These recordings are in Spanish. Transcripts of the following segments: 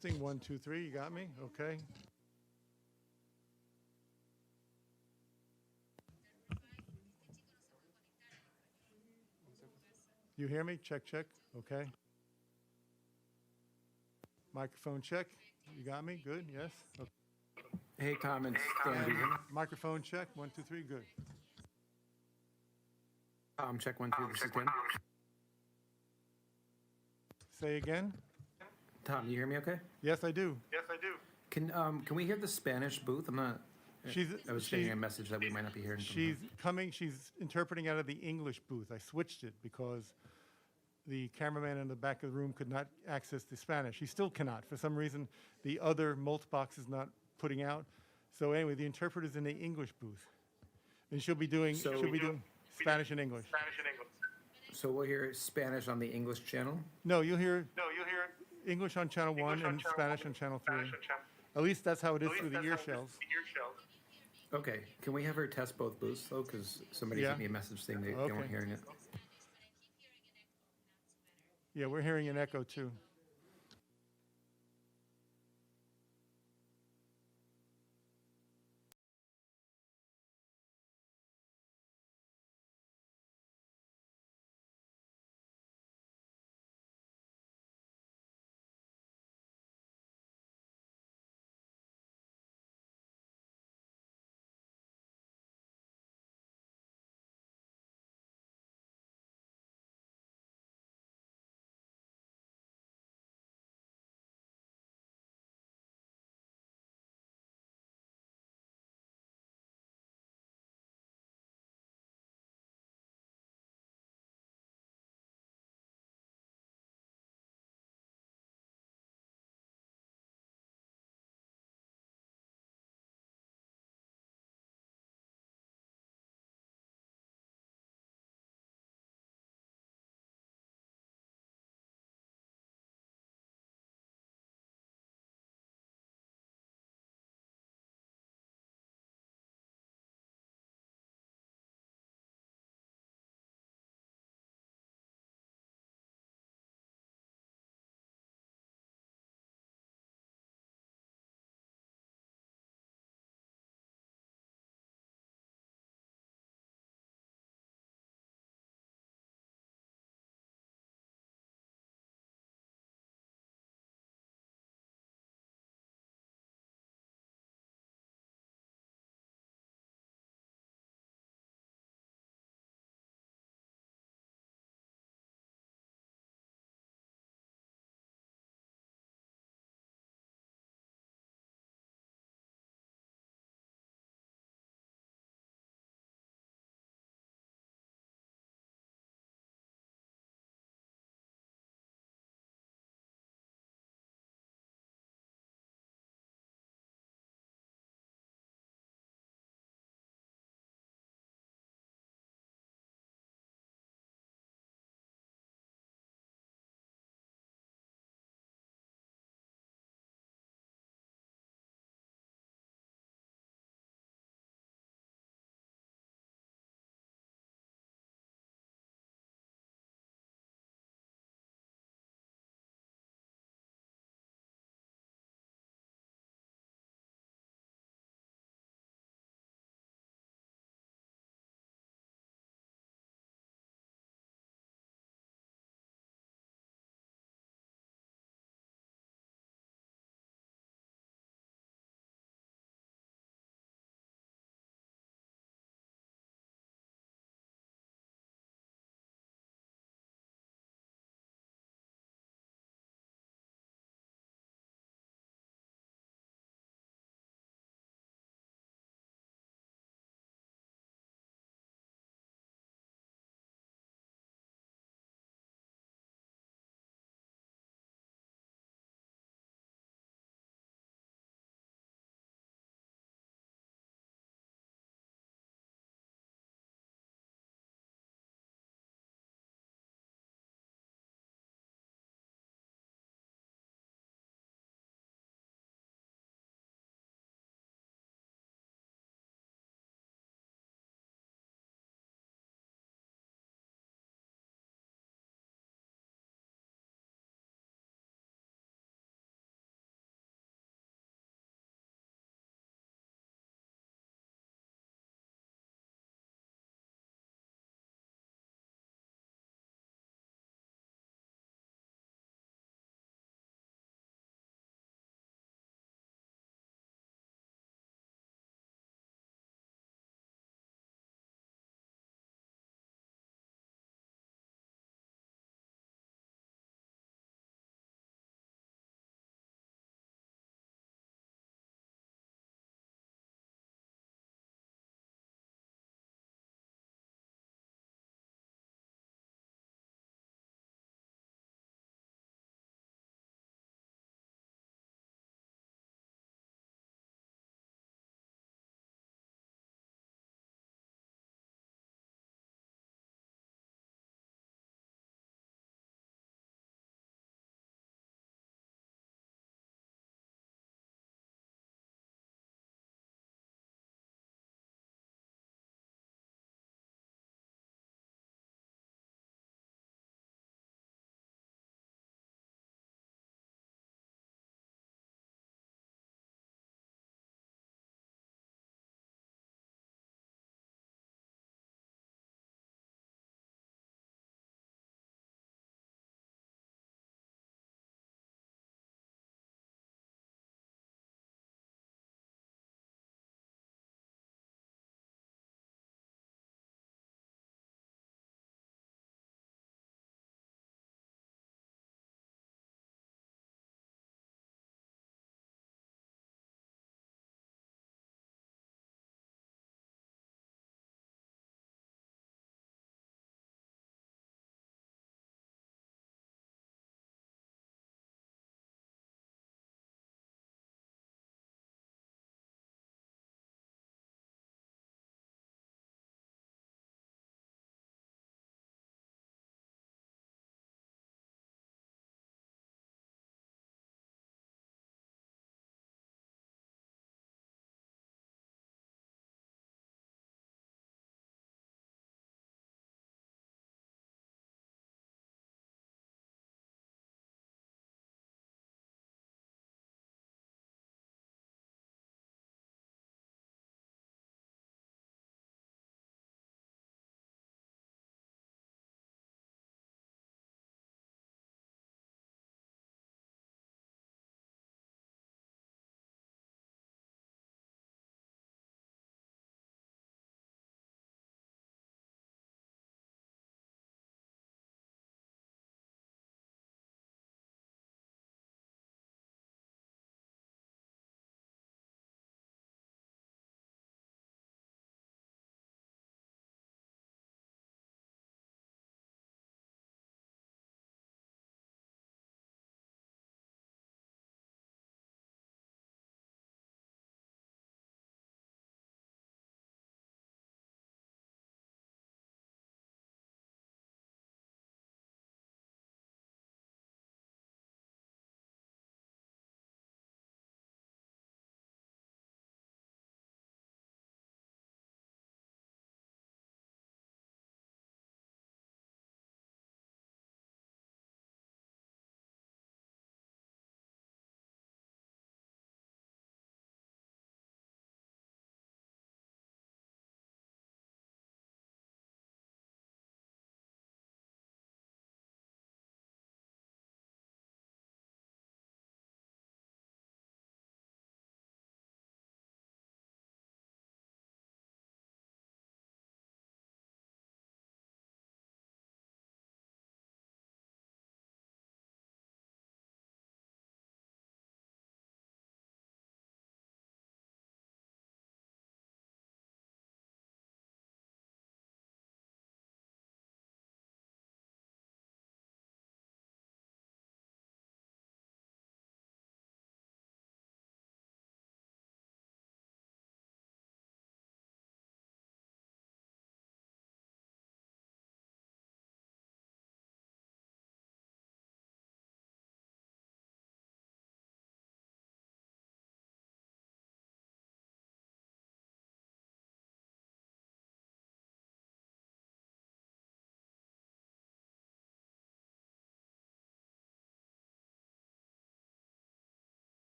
Thing 1, 2, 3. You got me? Okay. You hear me? Check, check. Okay. Microphone check. You got me? Good. Yes. Okay. Hey, Tom, it's Dan. Do you hear me? Microphone check. 1, 2, 3. Good. Check 1, 2. This is Dan. Say again. Tom, you hear me okay? Yes, I do. Can we hear the Spanish booth? I'm not. She's I was getting a message that we might not be hearing from she's coming. She's interpreting out of the English booth. I switched it because the cameraman in the back of the room could not access the Spanish. He still cannot. For some reason, the other mult box is not putting out. So anyway, the interpreter's in the English booth, and she'll be doing Spanish and English. So we'll hear Spanish on the English channel. No, you'll hear English on channel 1 and Spanish on channel 3. At least that's how it is through the ear shells. Okay. Can we have her test both booths though? Because somebody Yeah. sent me a message saying they Okay. weren't hearing it. Yeah, we're hearing an echo too.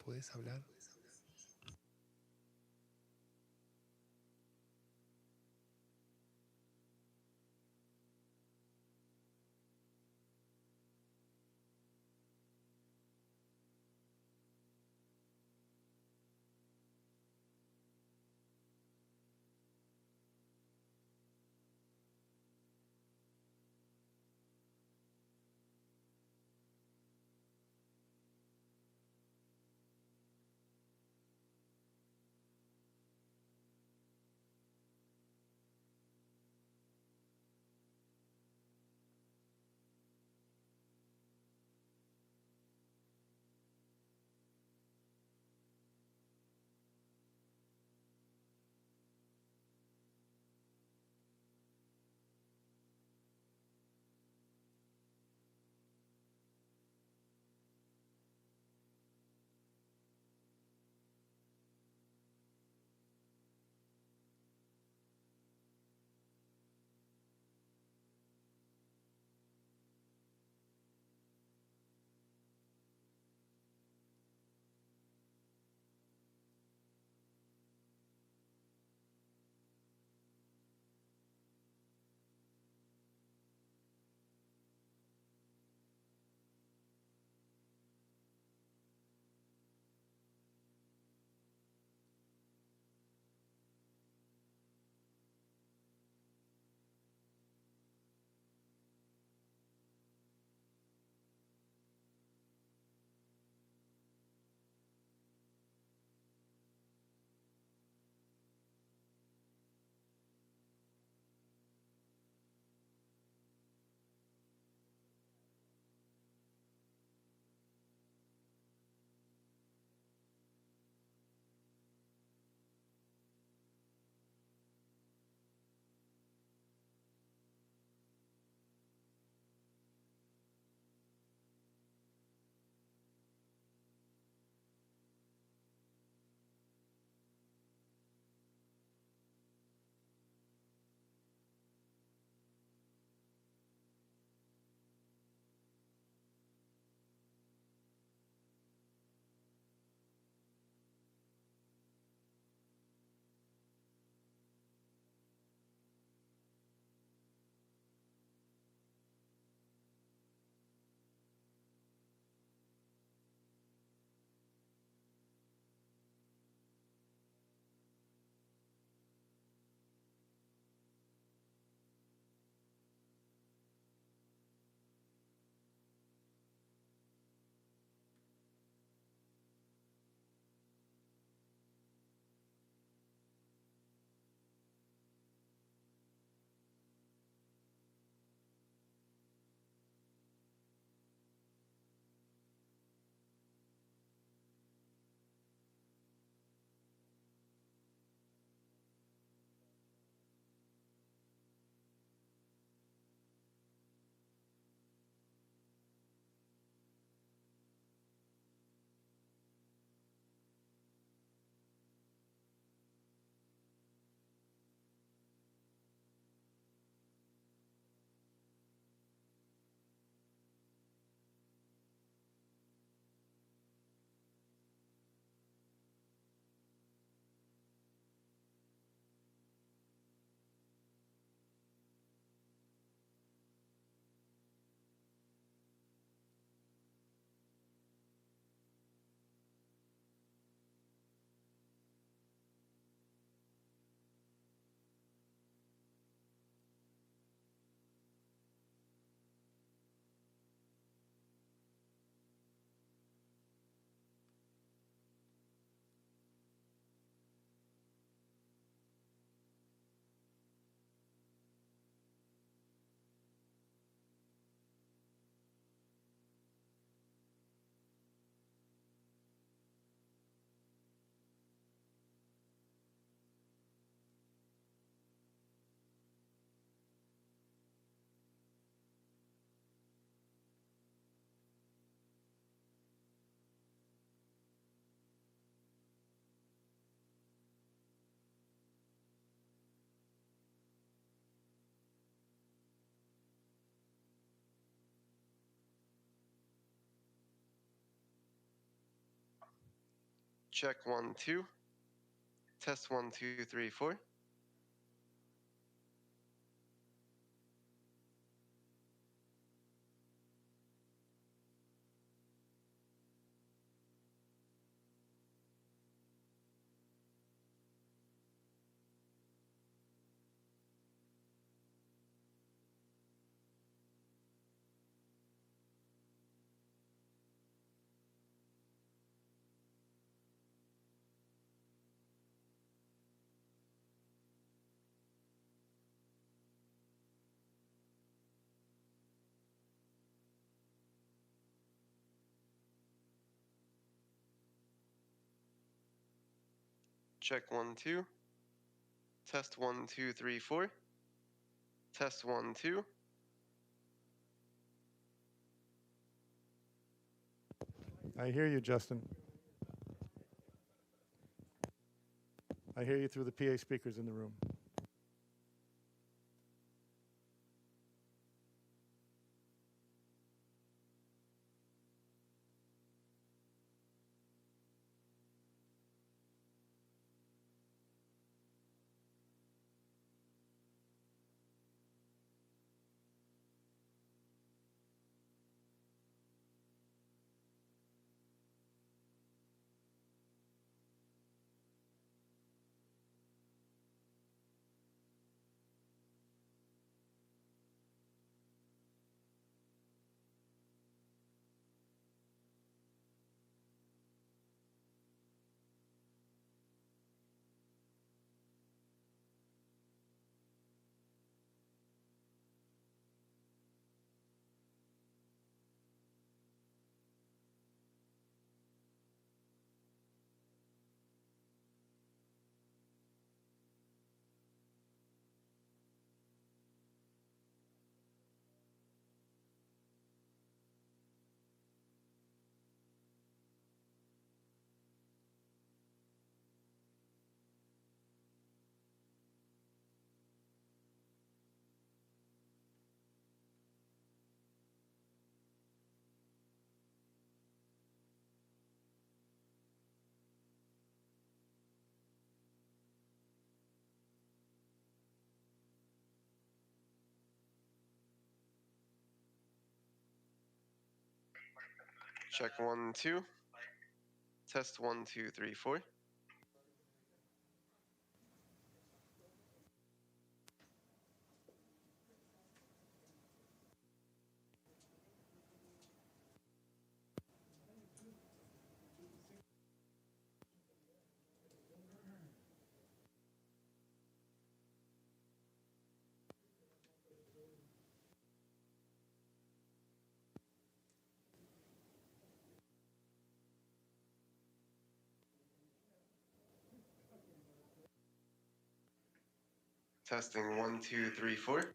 ¿puedes hablar? Check 1, 2. Test 1, 2, 3, 4. Check 1, 2. Test 1, 2, 3, 4. Test 1, 2. I hear you, Justin. I hear you through the PA speakers in the room. Check 1, 2. Test 1, 2, 3, 4. Testing 1, 2, 3, 4.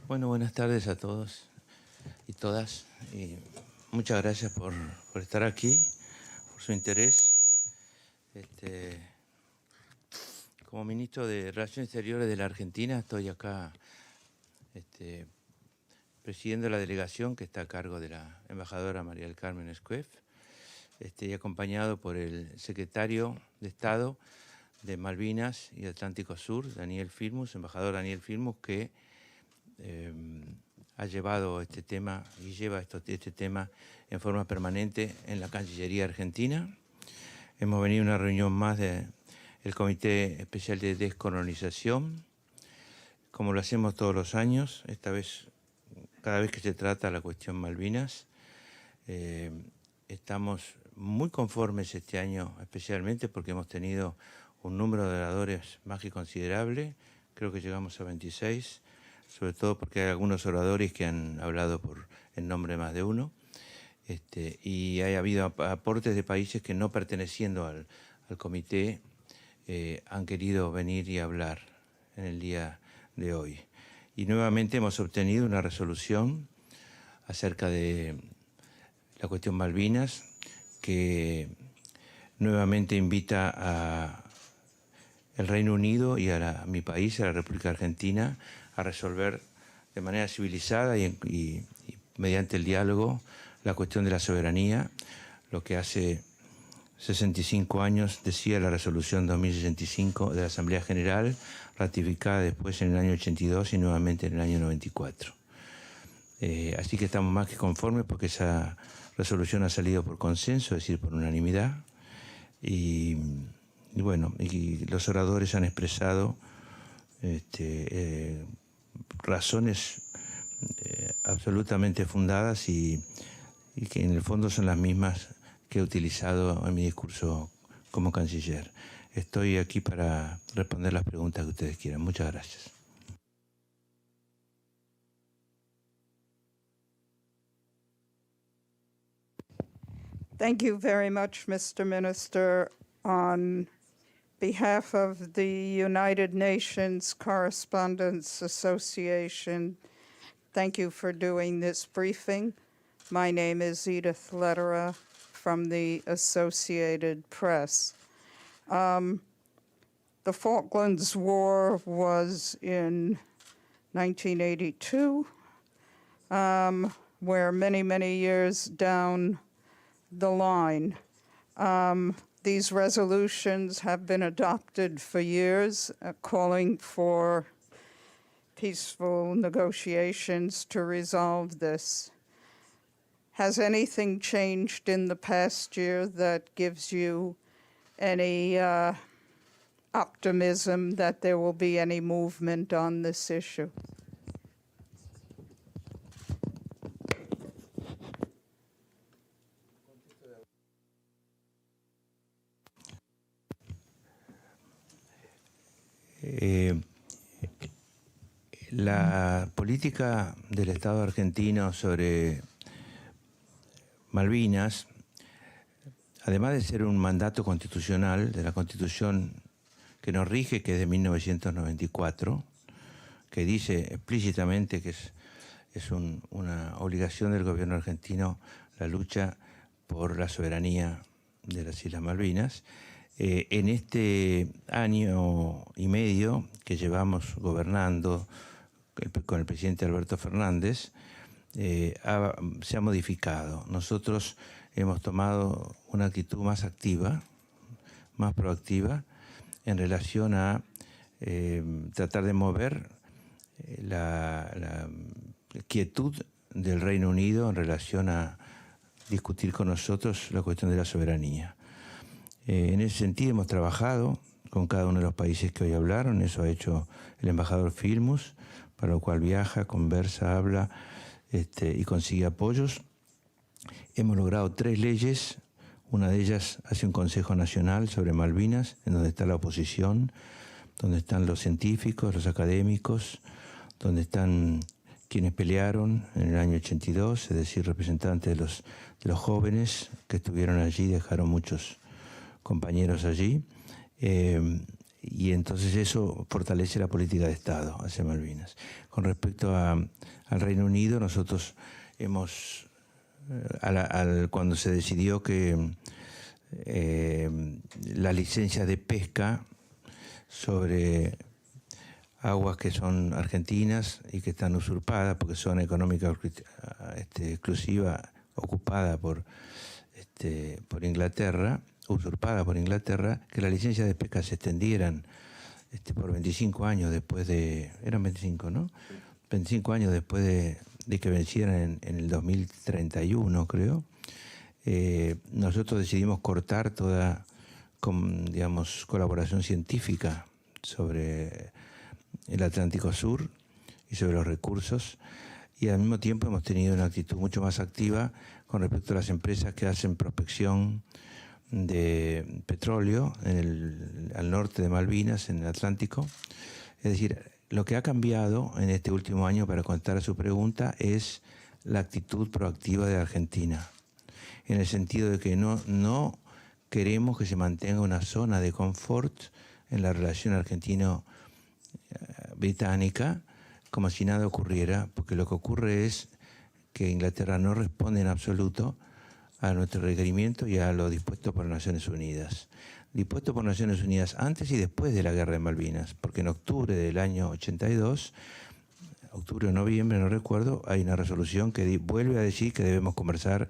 Bueno, buenas tardes a todos y todas. Y muchas gracias por estar aquí, por su interés. Como ministro de Relaciones Exteriores de la Argentina, estoy acá presidiendo la delegación que está a cargo de la embajadora María del Carmen Escuef, y acompañado por el secretario de Estado de Malvinas y Atlántico Sur, Daniel Filmus, embajador Daniel Filmus, que ha llevado este tema y lleva este tema en forma permanente en la Cancillería Argentina. Hemos venido a una reunión más del Comité Especial de Descolonización, como lo hacemos todos los años, esta vez, cada vez que se trata la cuestión Malvinas. Estamos muy conformes este año, especialmente porque hemos tenido un número de oradores más que considerable, creo que llegamos a 26, sobre todo porque hay algunos oradores que han hablado en nombre de más de uno, y ha habido aportes de países que no perteneciendo al comité han querido venir y hablar en el día de hoy. Y nuevamente hemos obtenido una resolución acerca de la cuestión Malvinas que nuevamente invita al Reino Unido y a mi país, a la República Argentina, a resolver de manera civilizada y mediante el diálogo la cuestión de la soberanía, lo que hace 65 años decía la resolución 2065 de la Asamblea General, ratificada después en el año 82 y nuevamente en el año 94. Así que estamos más que conformes porque esa resolución ha salido por consenso, es decir, por unanimidad, y bueno, y los oradores han expresado razones absolutamente fundadas y que en el fondo son las mismas que he utilizado en mi discurso como canciller. Estoy aquí para responder las preguntas que ustedes quieran. Muchas gracias. Thank you very much, Mr. Minister. On behalf of the United Nations Correspondents Association, thank you for doing this briefing. My name is Edith Lederer from the Associated Press. The Falklands War was in 1982, where many years down the line. These resolutions have been adopted for years, calling for peaceful negotiations to resolve this. Has anything changed in the past year that gives you any optimism that there will be any movement on this issue? La política del Estado argentino sobre Malvinas, además de ser un mandato constitucional de la Constitución que nos rige, que es de 1994, que dice explícitamente que es una obligación del gobierno argentino la lucha por la soberanía de las Islas Malvinas. En este año y medio que llevamos gobernando con el presidente Alberto Fernández, se ha modificado. Nosotros hemos tomado una actitud más activa, más proactiva, en relación a tratar de mover la quietud del Reino Unido en relación a discutir con nosotros la cuestión de la soberanía. En ese sentido hemos trabajado con cada uno de los países que hoy hablaron. Eso ha hecho el embajador Filmus, para lo cual viaja, conversa, habla y consigue apoyos. Hemos logrado 3 leyes. Una de ellas hace un Consejo Nacional sobre Malvinas, en donde está la oposición, donde están los científicos, los académicos, donde están quienes pelearon en el año 82, es decir, representantes de los jóvenes que estuvieron allí, dejaron muchos compañeros allí, y entonces eso fortalece la política de Estado hacia Malvinas. Con respecto al Reino Unido, nosotros hemos, cuando se decidió que las licencias de pesca sobre aguas que son argentinas y que están usurpadas porque son económica exclusiva, ocupada por Inglaterra, usurpada por Inglaterra, que las licencias de pesca se extendieran por 25 años después de... Eran 25, ¿no? 25 años después de que vencieran en el 2031, creo. Nosotros decidimos cortar toda, digamos, colaboración científica sobre el Atlántico Sur y sobre los recursos, y al mismo tiempo hemos tenido una actitud mucho más activa con respecto a las empresas que hacen prospección de petróleo al norte de Malvinas, en el Atlántico. Es decir, lo que ha cambiado en este último año, para contestar a su pregunta, es la actitud proactiva de Argentina, en el sentido de que no queremos que se mantenga una zona de confort en la relación argentino-británica, como si nada ocurriera, porque lo que ocurre es que Inglaterra no responde en absoluto a nuestro requerimiento y a lo dispuesto por Naciones Unidas. Dispuesto por Naciones Unidas antes y después de la Guerra de Malvinas, porque en octubre del año 82, octubre o noviembre, no recuerdo, hay una resolución que vuelve a decir que debemos conversar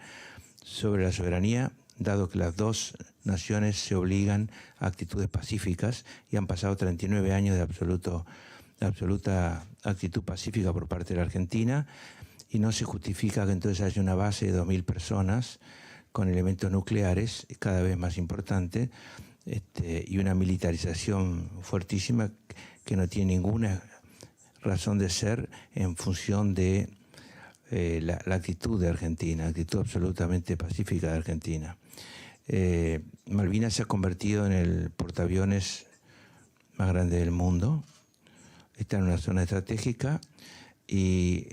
sobre la soberanía, dado que las dos naciones se obligan a actitudes pacíficas y han pasado 39 años de absoluta actitud pacífica por parte de la Argentina, y no se justifica que entonces haya una base de 2.000 personas con elementos nucleares, cada vez más importante, y una militarización fuertísima que no tiene ninguna razón de ser en función de la actitud de Argentina, actitud absolutamente pacífica de Argentina. Malvinas se ha convertido en el portaaviones más grande del mundo, está en una zona estratégica y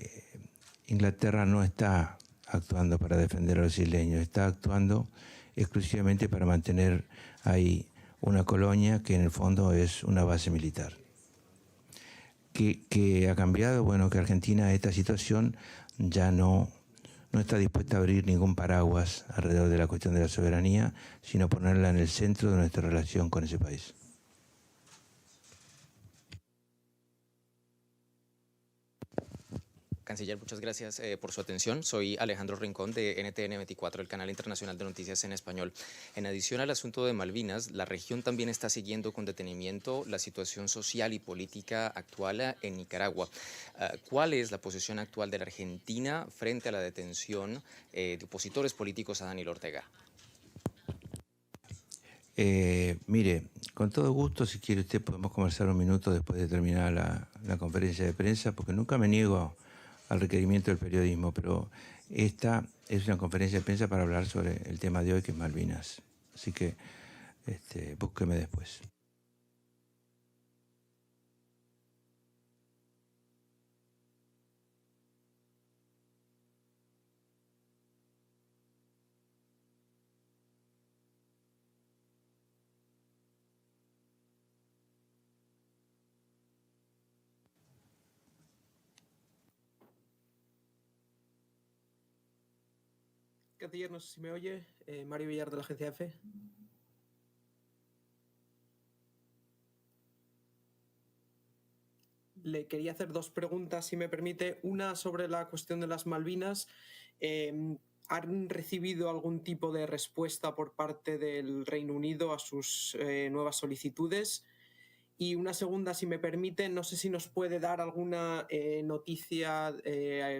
Inglaterra no está actuando para defender a los isleños, está actuando exclusivamente para mantener ahí una colonia que en el fondo es una base militar. ¿Qué ha cambiado? Bueno, que Argentina esta situación ya no está dispuesta a abrir ningún paraguas alrededor de la cuestión de la soberanía, sino ponerla en el centro de nuestra relación con ese país. Canciller, muchas gracias por su atención. Soy Alejandro Rincón de NTN 24, el canal internacional de noticias en español. En adición al asunto de Malvinas, la región también está siguiendo con detenimiento la situación social y política actual en Nicaragua. ¿Cuál es la posición actual de la Argentina frente a la detención de opositores políticos a Daniel Ortega? Mire, con todo gusto, si quiere usted, podemos conversar un minuto después de terminar la conferencia de prensa, porque nunca me niego al requerimiento del periodismo, pero esta es una conferencia de prensa para hablar sobre el tema de hoy, que es Malvinas. Así que búsqueme después. Canciller, no sé si me oye. Mario Villar, de la agencia EFE. Le quería hacer dos preguntas, si me permite. Una sobre la cuestión de las Malvinas. ¿Han recibido algún tipo de respuesta por parte del Reino Unido a sus nuevas solicitudes? Y una segunda, si me permite, no sé si nos puede dar alguna noticia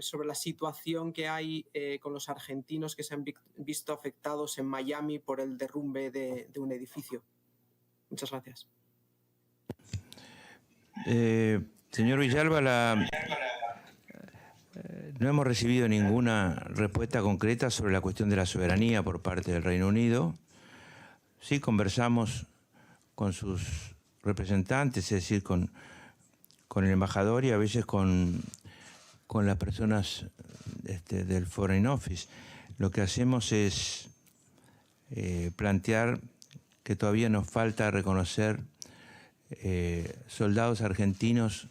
sobre la situación que hay con los argentinos que se han visto afectados en Miami por el derrumbe de un edificio. Muchas gracias. Señor Villalba, no hemos recibido ninguna respuesta concreta sobre la cuestión de la soberanía por parte del Reino Unido. Sí conversamos con sus representantes, es decir, con el embajador y a veces con con las personas del Foreign Office. Lo que hacemos es plantear que todavía nos falta reconocer soldados argentinos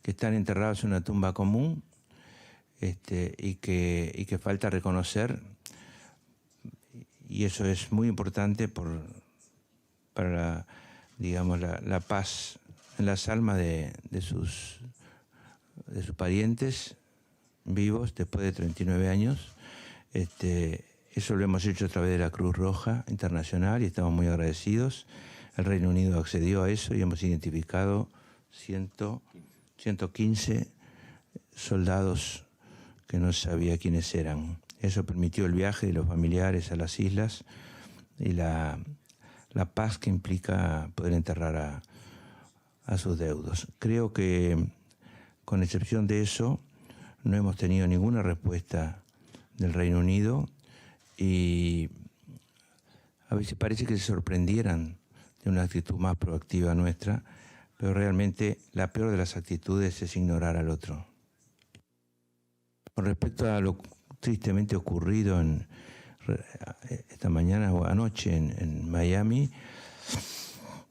que están enterrados en una tumba común, y que falta reconocer, y eso es muy importante para la paz en las almas de sus parientes vivos después de 39 años. Eso lo hemos hecho a través de la Cruz Roja Internacional y estamos muy agradecidos. El Reino Unido accedió a eso y hemos identificado 115 soldados que no sabía quiénes eran. Eso permitió el viaje de los familiares a las islas y la paz que implica poder enterrar a sus deudos. Creo que, con excepción de eso, no hemos tenido ninguna respuesta del Reino Unido y a veces parece que se sorprendieran de una actitud más proactiva nuestra, pero realmente la peor de las actitudes es ignorar al otro. Con respecto a lo tristemente ocurrido esta mañana o anoche en Miami,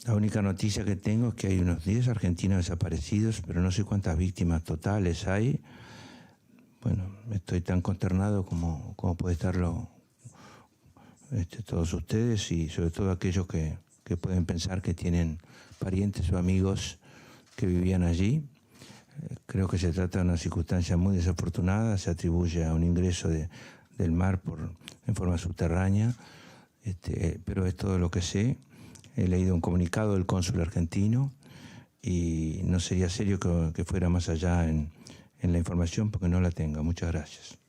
la única noticia que tengo es que hay unos 10 argentinos desaparecidos, pero no sé cuántas víctimas totales hay. Bueno, estoy tan consternado como puede estarlo todos ustedes y sobre todo aquellos que pueden pensar que tienen parientes o amigos que vivían allí. Creo que se trata de una circunstancia muy desafortunada, se atribuye a un ingreso del mar en forma subterránea, pero es todo lo que sé. He leído un comunicado del cónsul argentino y no sería serio que fuera más allá en la información porque no la tengo. Muchas gracias.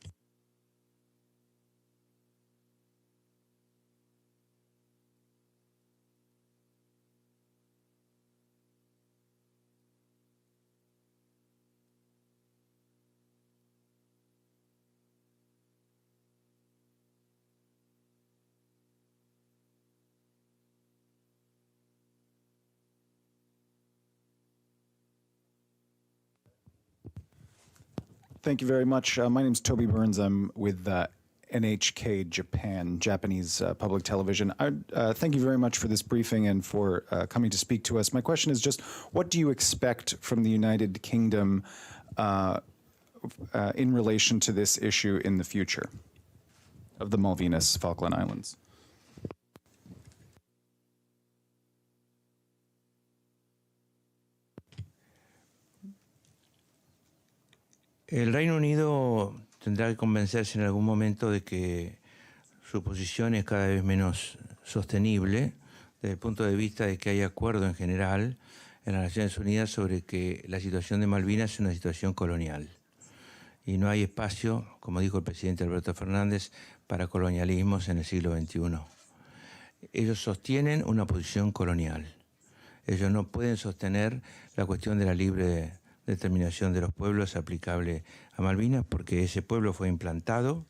Thank you very much. My name is Toby Burns. I'm with NHK Japan, Japanese public television. Thank you very much for this briefing and for coming to speak to us. My question is just, what do you expect from the United Kingdom in relation to this issue in the future of the Malvinas Falkland Islands? El Reino Unido tendrá que convencerse en algún momento de que su posición es cada vez menos sostenible desde el punto de vista de que hay acuerdo en general en las Naciones Unidas sobre que la situación de Malvinas es una situación colonial y no hay espacio, como dijo el presidente Alberto Fernández, para colonialismos en el siglo XXI. Ellos sostienen una posición colonial. Ellos no pueden sostener la cuestión de la libre determinación de los pueblos aplicable a Malvinas porque ese pueblo fue implantado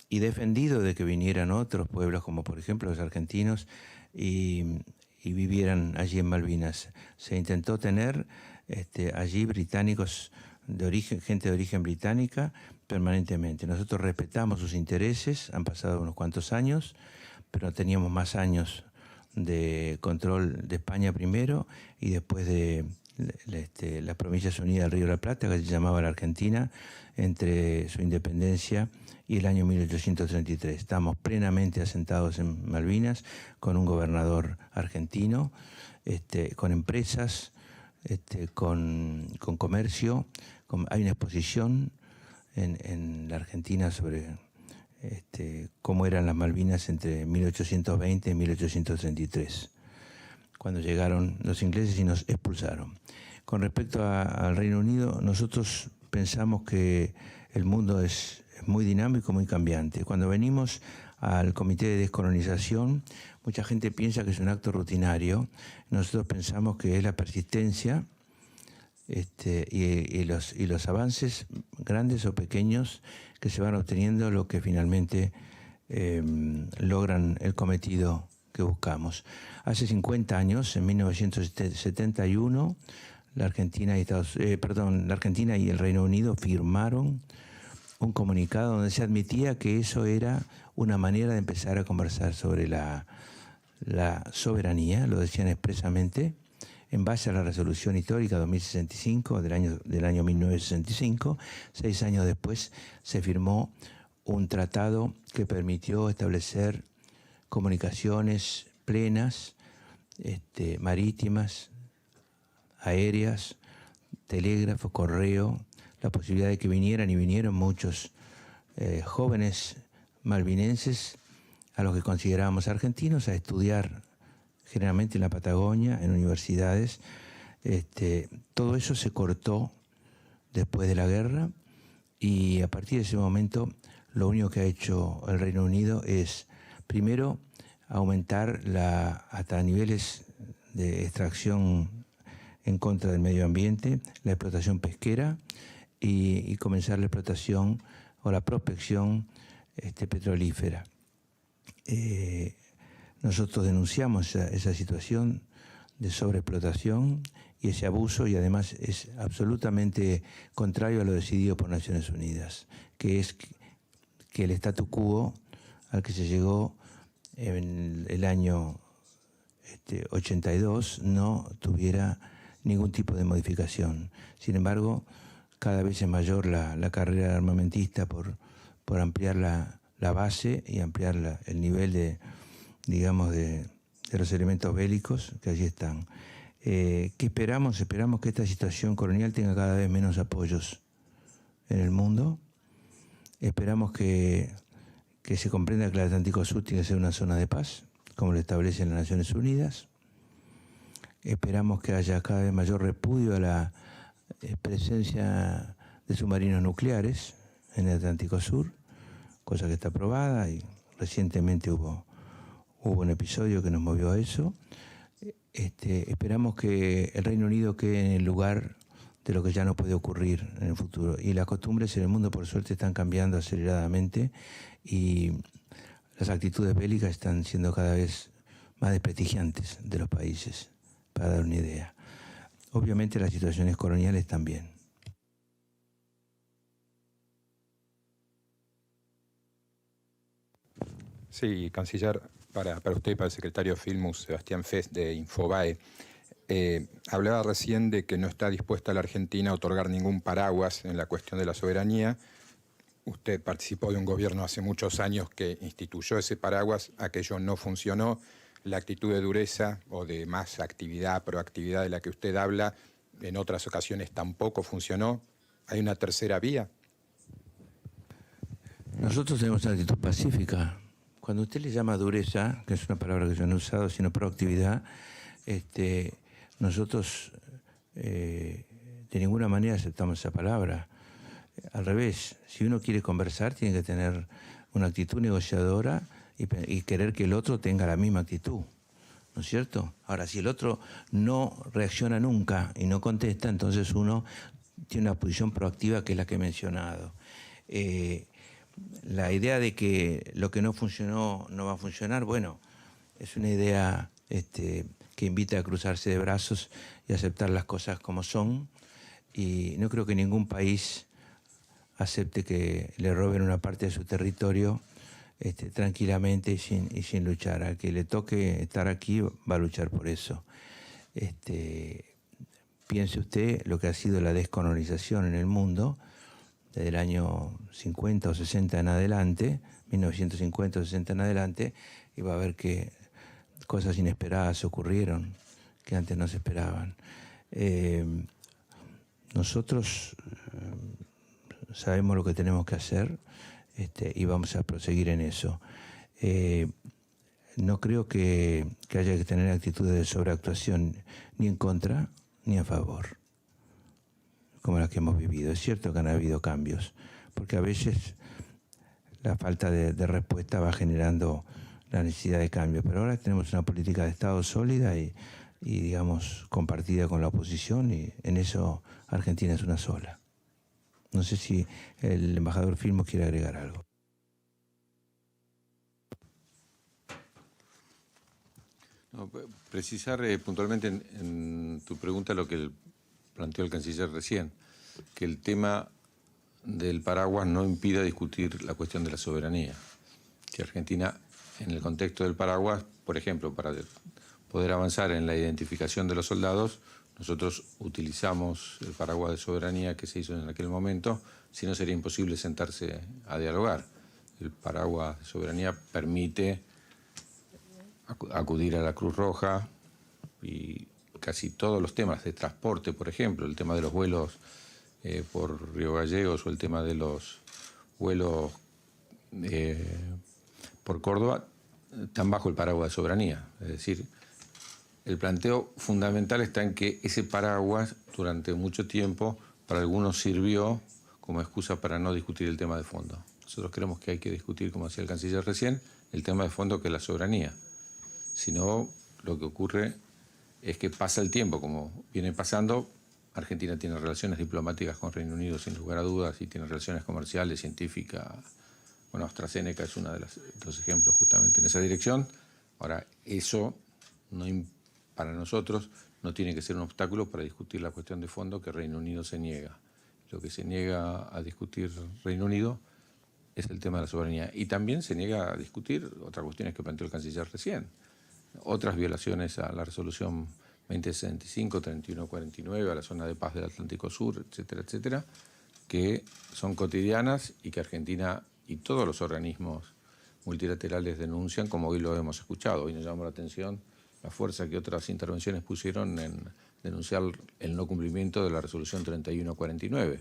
y defendido de que vinieran otros pueblos, como por ejemplo los argentinos, y vivieran allí en Malvinas. Se intentó tener allí británicos de origen, gente de origen británica permanentemente. Nosotros respetamos sus intereses, han pasado unos cuantos años, pero teníamos más años de control de España primero y después de las Provincias Unidas del Río de la Plata, que se llamaba la Argentina, entre su independencia y el año 1833. Estamos plenamente asentados en Malvinas, con un gobernador argentino, con empresas, con comercio. Hay una exposición en la Argentina sobre cómo eran las Malvinas entre 1820 y 1833. Cuando llegaron los ingleses y nos expulsaron. Con respecto al Reino Unido, nosotros pensamos que el mundo es muy dinámico, muy cambiante. Cuando venimos al Comité de Descolonización, mucha gente piensa que es un acto rutinario. Nosotros pensamos que es la persistencia y los avances grandes o pequeños que se van obteniendo lo que finalmente logran el cometido que buscamos. Hace 50 años, en 1971, la Argentina y la Argentina y el Reino Unido firmaron un comunicado donde se admitía que eso era una manera de empezar a conversar sobre la soberanía, lo decían expresamente, en base a la resolución histórica 2065 del año 1965. 6 años después se firmó un tratado que permitió establecer comunicaciones plenas, marítimas, aéreas, telégrafo, correo, la posibilidad de que vinieron muchos jóvenes malvinenses a los que considerábamos argentinos a estudiar generalmente en la Patagonia, en universidades. Todo eso se cortó después de la guerra y a partir de ese momento lo único que ha hecho el Reino Unido es, primero, aumentar hasta niveles de extracción en contra del medio ambiente, la explotación pesquera y comenzar la explotación o la prospección petrolífera. Nosotros denunciamos esa situación de sobreexplotación y ese abuso, y además es absolutamente contrario a lo decidido por Naciones Unidas, que es que el statu quo al que se llegó en el año 82 no tuviera ningún tipo de modificación. Sin embargo, cada vez es mayor la carrera armamentista por ampliar la base y ampliar el nivel de los elementos bélicos que allí están. ¿Qué esperamos? Esperamos que esta situación colonial tenga cada vez menos apoyos en el mundo. Esperamos que se comprenda que el Atlántico Sur tiene que ser una zona de paz, como lo establecen las Naciones Unidas. Esperamos que haya cada vez mayor repudio a la presencia de submarinos nucleares en el Atlántico Sur, cosa que está aprobada y recientemente hubo un episodio que nos movió a eso. Esperamos que el Reino Unido quede en el lugar de lo que ya no puede ocurrir en el futuro. Y las costumbres en el mundo, por suerte, están cambiando aceleradamente y las actitudes bélicas están siendo cada vez más desprestigiantes de los países, para dar una idea. Obviamente las situaciones coloniales también. Sí, canciller, para usted y para el secretario Filmus, Sebastián Fest, de Infobae. Hablaba recién de que no está dispuesta la Argentina a otorgar ningún paraguas en la cuestión de la soberanía. Usted participó de un gobierno hace muchos años que instituyó ese paraguas, aquello no funcionó. La actitud de dureza o de más actividad, proactividad de la que usted habla, en otras ocasiones tampoco funcionó. ¿Hay una tercera vía? Nosotros tenemos una actitud pacífica. Cuando usted le llama dureza, que es una palabra que yo no he usado, sino proactividad, nosotros de ninguna manera aceptamos esa palabra. Al revés, si uno quiere conversar, tiene que tener una actitud negociadora y querer que el otro tenga la misma actitud, ¿no es cierto? Ahora, si el otro no reacciona nunca y no contesta, entonces uno tiene una posición proactiva que es la que he mencionado. La idea de que lo que no funcionó no va a funcionar, bueno, es una idea que invita a cruzarse de brazos y aceptar las cosas como son, y no creo que ningún país acepte que le roben una parte de su territorio tranquilamente y sin luchar. Al que le toque estar aquí va a luchar por eso. Piense usted lo que ha sido la descolonización en el mundo desde el año 50 o 60 en adelante, 1950 o 60 en adelante, y va a ver que cosas inesperadas ocurrieron que antes no se esperaban. Nosotros sabemos lo que tenemos que hacer y vamos a proseguir en eso. No creo que haya que tener actitudes de sobreactuación ni en contra ni a favor, como las que hemos vivido. Es cierto que han habido cambios, porque a veces la falta de respuesta va generando la necesidad de cambio, pero ahora tenemos una política de Estado sólida y digamos, compartida con la oposición, y en eso Argentina es una sola. No sé si el embajador Filmus quiere agregar algo. No, precisar puntualmente en tu pregunta lo que el planteó el canciller recién, que el tema del paraguas no impida discutir la cuestión de la soberanía. Que Argentina, en el contexto del paraguas, por ejemplo, para poder avanzar en la identificación de los soldados, nosotros utilizamos el paraguas de soberanía que se hizo en aquel momento, si no sería imposible sentarse a dialogar. El paraguas de soberanía permite acudir a la Cruz Roja y casi todos los temas de transporte, por ejemplo, el tema de los vuelos por Río Gallegos o el tema de los vuelos por Córdoba, están bajo el paraguas de soberanía. Es decir, el planteo fundamental está en que ese paraguas durante mucho tiempo para algunos sirvió como excusa para no discutir el tema de fondo. Nosotros creemos que hay que discutir, como decía el canciller recién, el tema de fondo que es la soberanía. Si no, lo que ocurre es que pasa el tiempo, como viene pasando. Argentina tiene relaciones diplomáticas con Reino Unido sin lugar a dudas y tiene relaciones comerciales, científicas. Bueno, AstraZeneca es uno de los ejemplos justamente en esa dirección. Ahora, eso no, para nosotros no tiene que ser un obstáculo para discutir la cuestión de fondo que Reino Unido se niega. Lo que se niega a discutir Reino Unido es el tema de la soberanía. Y también se niega a discutir otras cuestiones que planteó el canciller recién. Otras violaciones a la resolución 2065, 3149, a la zona de paz del Atlántico Sur, etcétera, etcétera, que son cotidianas y que Argentina y todos los organismos multilaterales denuncian, como hoy lo hemos escuchado. Hoy nos llamó la atención la fuerza que otras intervenciones pusieron en denunciar el no cumplimiento de la resolución 3149.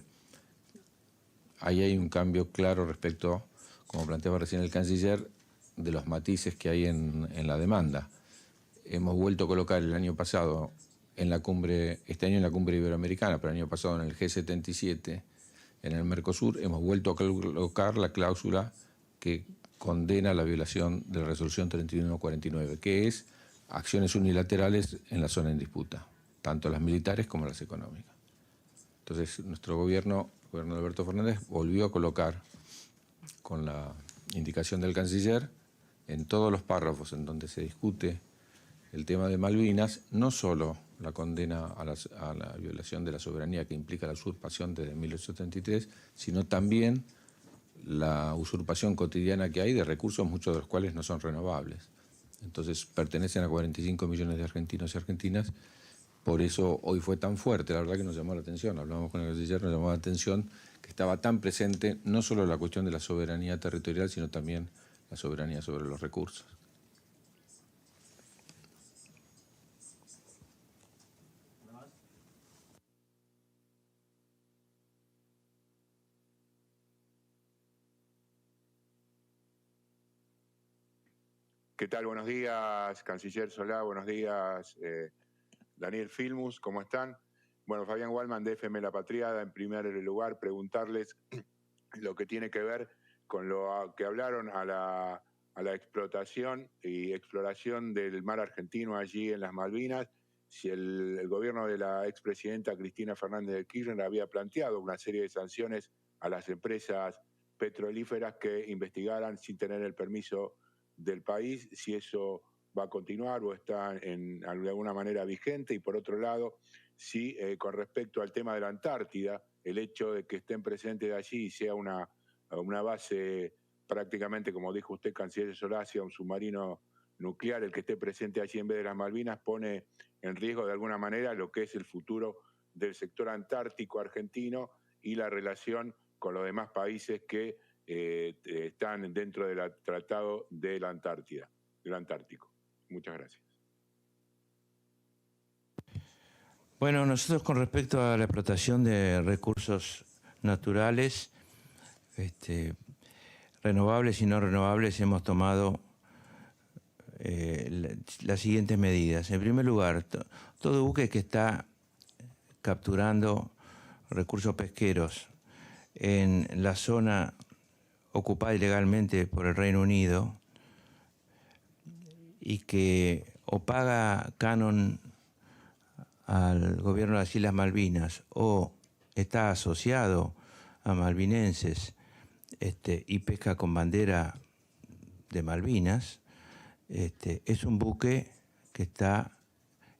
Ahí hay un cambio claro respecto, como planteaba recién el canciller, de los matices que hay en la demanda. Hemos vuelto a colocar el año pasado en la cumbre, este año en la cumbre iberoamericana, pero el año pasado en el G77, en el Mercosur, hemos vuelto a colocar la cláusula que condena la violación de la resolución 3149, que es acciones unilaterales en la zona en disputa, tanto las militares como las económicas. Entonces, nuestro gobierno, el gobierno de Alberto Fernández, volvió a colocar, con la indicación del canciller, en todos los párrafos en donde se discute el tema de Malvinas, no solo la condena a la violación de la soberanía que implica la usurpación desde 1873, sino también la usurpación cotidiana que hay de recursos, muchos de los cuales no son renovables. Entonces pertenecen a 45 millones de argentinos y argentinas. Por eso hoy fue tan fuerte, la verdad que nos llamó la atención. Hablamos con el canciller, nos llamó la atención que estaba tan presente no solo la cuestión de la soberanía territorial, sino también la soberanía sobre los recursos. ¿Qué tal? Buenos días, canciller Solá, buenos días, Daniel Filmus, ¿cómo están? Bueno, Fabián Wallman de FM La Patriada, en primer lugar, preguntarles lo que tiene que ver con lo que hablaron a la explotación y exploración del mar argentino allí en las Malvinas, si el gobierno de la expresidenta Cristina Fernández de Kirchner había planteado una serie de sanciones a las empresas petrolíferas que investigaran sin tener el permiso del país, si eso va a continuar o está de alguna manera vigente, y por otro lado, si con respecto al tema de la Antártida, el hecho de que estén presentes allí y sea una base prácticamente, como dijo usted, canciller Solá, un submarino nuclear, el que esté presente allí en vez de las Malvinas, pone en riesgo de alguna manera lo que es el futuro del sector antártico argentino y la relación con los demás países que están dentro del Tratado de la Antártida, del Antártico. Muchas gracias. Bueno, nosotros con respecto a la explotación de recursos naturales, renovables y no renovables, hemos tomado las siguientes medidas. En primer lugar, todo buque que está capturando recursos pesqueros en la zona ocupada ilegalmente por el Reino Unido y que o paga canon al gobierno de las Islas Malvinas o está asociado a malvinenses y pesca con bandera de Malvinas, es un buque que está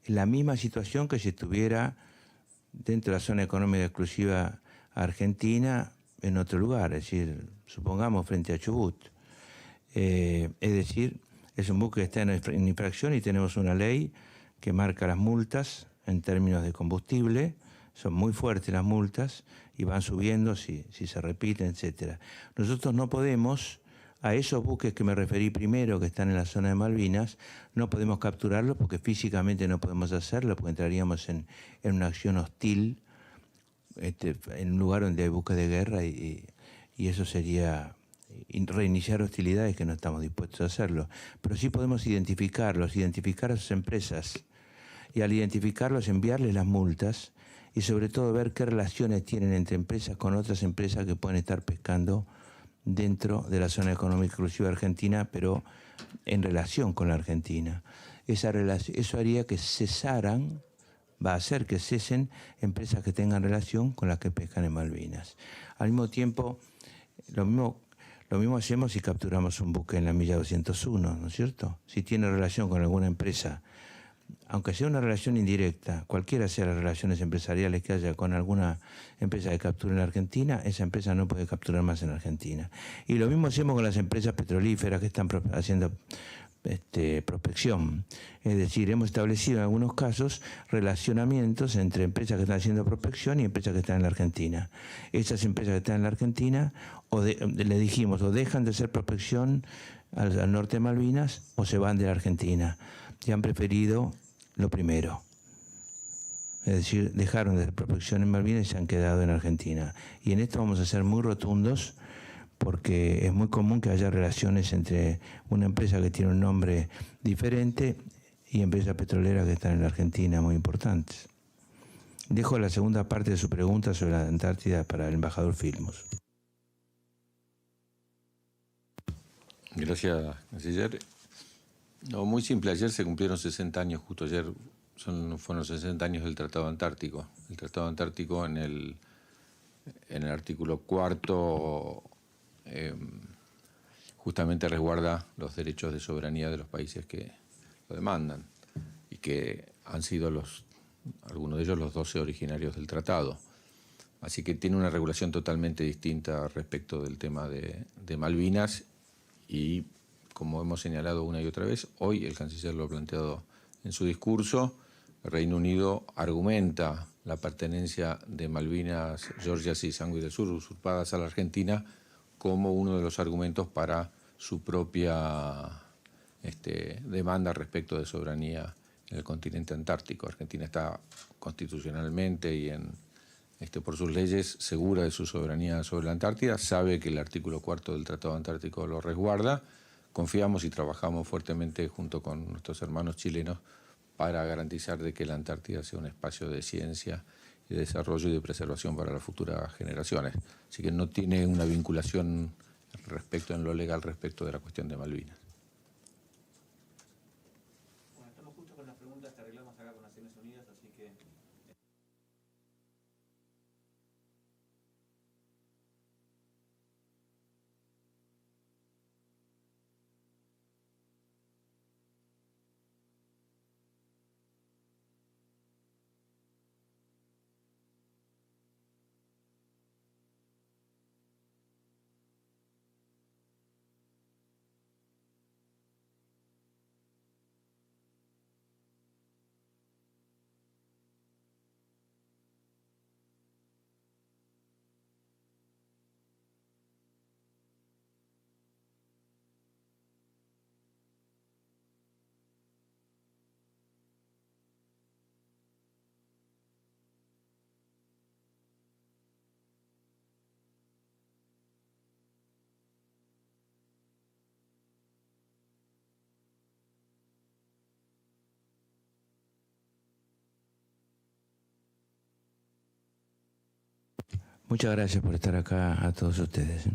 en la misma situación que si estuviera dentro de la zona económica exclusiva argentina en otro lugar, es decir, supongamos frente a Chubut. Es decir, es un buque que está en infracción y tenemos una ley que marca las multas en términos de combustible, son muy fuertes las multas y van subiendo si se repiten, etc. Nosotros no podemos, a esos buques que me referí primero, que están en la zona de Malvinas, no podemos capturarlos porque físicamente no podemos hacerlo, porque entraríamos en una acción hostil, en un lugar donde hay buques de guerra y eso sería reiniciar hostilidades que no estamos dispuestos a hacerlo. Pero sí podemos identificar a sus empresas y al identificarlos enviarles las multas y sobre todo ver qué relaciones tienen entre empresas con otras empresas que pueden estar pescando dentro de la zona económica exclusiva argentina, pero en relación con la Argentina. Eso haría que cesaran, va a hacer que cesen empresas que tengan relación con las que pescan en Malvinas. Al mismo tiempo, lo mismo hacemos si capturamos un buque en la milla 201, ¿no es cierto? Si tiene relación con alguna empresa, aunque sea una relación indirecta, cualquiera sea las relaciones empresariales que haya con alguna empresa que capture en la Argentina, esa empresa no puede capturar más en Argentina. Y lo mismo hacemos con las empresas petrolíferas que están haciendo prospección. Es decir, hemos establecido en algunos casos relacionamientos entre empresas que están haciendo prospección y empresas que están en la Argentina. Esas empresas que están en la Argentina, le dijimos, o dejan de hacer prospección al norte de Malvinas o se van de la Argentina. Y han preferido lo primero. Es decir, dejaron de hacer prospección en Malvinas y se han quedado en Argentina. Y en esto vamos a ser muy rotundos porque es muy común que haya relaciones entre una empresa que tiene un nombre diferente y empresas petroleras que están en la Argentina muy importantes. Dejo la segunda parte de su pregunta sobre la Antártida para el embajador Filmus. Gracias, canciller. No, muy simple. Ayer se cumplieron 60 años, justo ayer fueron los 60 años del Tratado Antártico. El Tratado Antártico en el artículo 4 justamente resguarda los derechos de soberanía de los países que lo demandan y que han sido algunos de ellos los 12 originarios del tratado. Así que tiene una regulación totalmente distinta respecto del tema de Malvinas y, como hemos señalado una y otra vez, hoy el canciller lo ha planteado en su discurso, el Reino Unido argumenta la pertenencia de Malvinas, Georgias y Sandwich del Sur usurpadas a la Argentina como uno de los argumentos para su propia demanda respecto de soberanía en el continente antártico. Argentina está constitucionalmente y por sus leyes segura de su soberanía sobre la Antártida, sabe que el artículo 4 del Tratado Antártico lo resguarda. Confiamos y trabajamos fuertemente junto con nuestros hermanos chilenos para garantizar de que la Antártida sea un espacio de ciencia y de desarrollo y de preservación para las futuras generaciones. Así que no tiene una vinculación en lo legal respecto de la cuestión de Malvinas. Bueno, estamos justo con las preguntas que arreglamos acá con Naciones Unidas, así que... Muchas gracias por estar acá a todos ustedes.